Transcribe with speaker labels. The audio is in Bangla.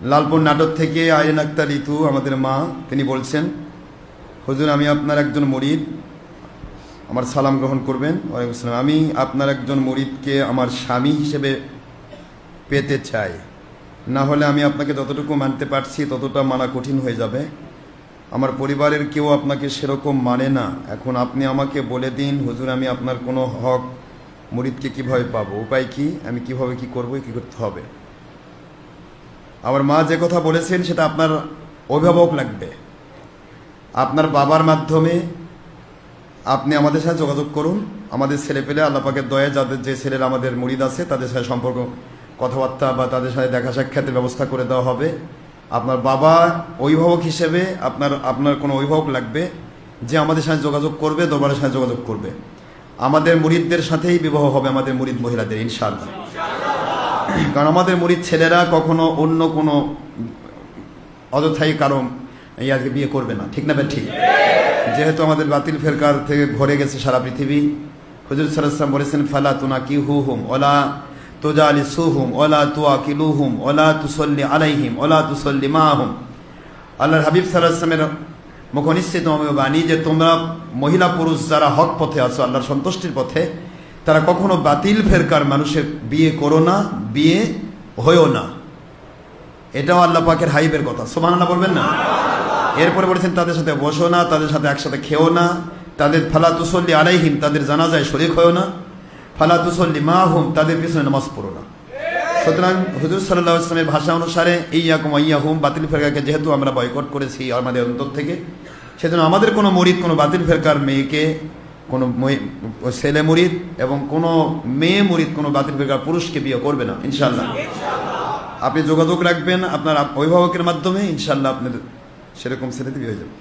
Speaker 1: লালপুর নাটক থেকে আইরিন আক্তার ঋতু আমাদের মা, তিনি বলছেন, হুজুর আমি আপনার একজন মুরিদ, আমার সালাম গ্রহণ করবেন। ওয়ালাইকুম আসসালাম। আমি আপনার একজন মুরিদকে আমার স্বামী হিসেবে পেতে চাই, না হলে আমি আপনাকে যতটুকু মানতে পারছি ততটা মানা কঠিন হয়ে যাবে। আমার পরিবারের কেউ আপনাকে সেরকম মানে না। এখন আপনি আমাকে বলে দিন হুজুর, আমি আপনার কোনো হক মুরিদকে কিভাবে পাবো, উপায় কি, আমি কিভাবে কি করবো, কি করতে হবে? আমার মা যে কথা বলেছেন সেটা আপনার অভিভাবক লাগবে। আপনার বাবার মাধ্যমে আপনি আমাদের সাথে যোগাযোগ করুন। আমাদের ছেলে পেলে আল্লাহ পাকের দয়ায় যাদের যে ছেলেরা আমাদের মুরিদ আছে তাদের সাথে সম্পর্ক, কথাবার্তা বা তাদের সাথে দেখা সাক্ষাতের ব্যবস্থা করে দেওয়া হবে। আপনার বাবা অভিভাবক হিসেবে আপনার কোনো অভিভাবক লাগবে যে আমাদের সাথে যোগাযোগ করবে, দরবারের সাথে যোগাযোগ করবে। আমাদের মুরিদদের সাথেই বিবাহ হবে, আমাদের মুরিদ মহিলাদের, ইনশাআল্লাহ। কারণ আমাদের মুরিদ ছেলেরা কখনো অন্য কোনো অযথাই কারণ ইয়াকে বিয়ে করবে না, ঠিক না? ঠিক। যেহেতু আমাদের বাতিল ফেরকার থেকে ভরে গেছে সারা পৃথিবী। হুজুর সাল্লাল্লাহু আলাইহি ওয়াসাল্লাম বলেছেন, ফালা তুনাকিহুহুম ওয়ালা তুজালিসুহুম ওয়ালা তুআকিলুহুম ওয়ালা তুসাল্লি আলাইহিম ওয়ালা তুসাল্লি মাআহুম। আল্লাহর হাবিব সাল্লাল্লাহু আলাইহি ওয়াসাল্লামের মুখনিসৃত বাণী যে তোমরা মহিলা পুরুষ যারা হক পথে আছো, আল্লাহর সন্তুষ্টির পথে, তারা কখনো বাতিল ফেরকার মানুষের বিয়ে করো না, বিয়ে হয়েও না। এটাও আল্লাহ পাকের হাবিবের কথা, সুবহানাল্লাহ বলবেন না? এরপরে বলেছেন তাদের সাথে বসো না, তাদের সাথে একসাথে খেও না, তাদের ফালা তুসল্লি আলাইহিম, তাদের জানাজায় শরীক হয়েও না, ফালা তুসল্লি মাহুম, তাদের পিছনে নামাজ পড়ো না। সুতরাং হুজুর সাল্লাল্লাহু আলাইহি ওয়াসাল্লামের ভাষা অনুসারে ইয়াকুম ইয়াহুম, বাতিল ফেরকাকে যেহেতু আমরা বয়কট করেছি আমাদের অন্তর থেকে, সেজন্য আমাদের কোনো মুরিদ কোনো বাতিল ফেরকার মেয়েকে, কোনো ছেলে মুরিদ এবং কোনো মেয়ে মুরিদ কোনো বাতিল ফেরকার পুরুষকে বিয়ে করবে না, ইনশাআল্লাহ। আপনি যোগাযোগ রাখবেন আপনার অভিভাবকের মাধ্যমে, ইনশাআল্লাহ আপনার সেরকম ছেলেতে বিয়ে হয়ে যাবে।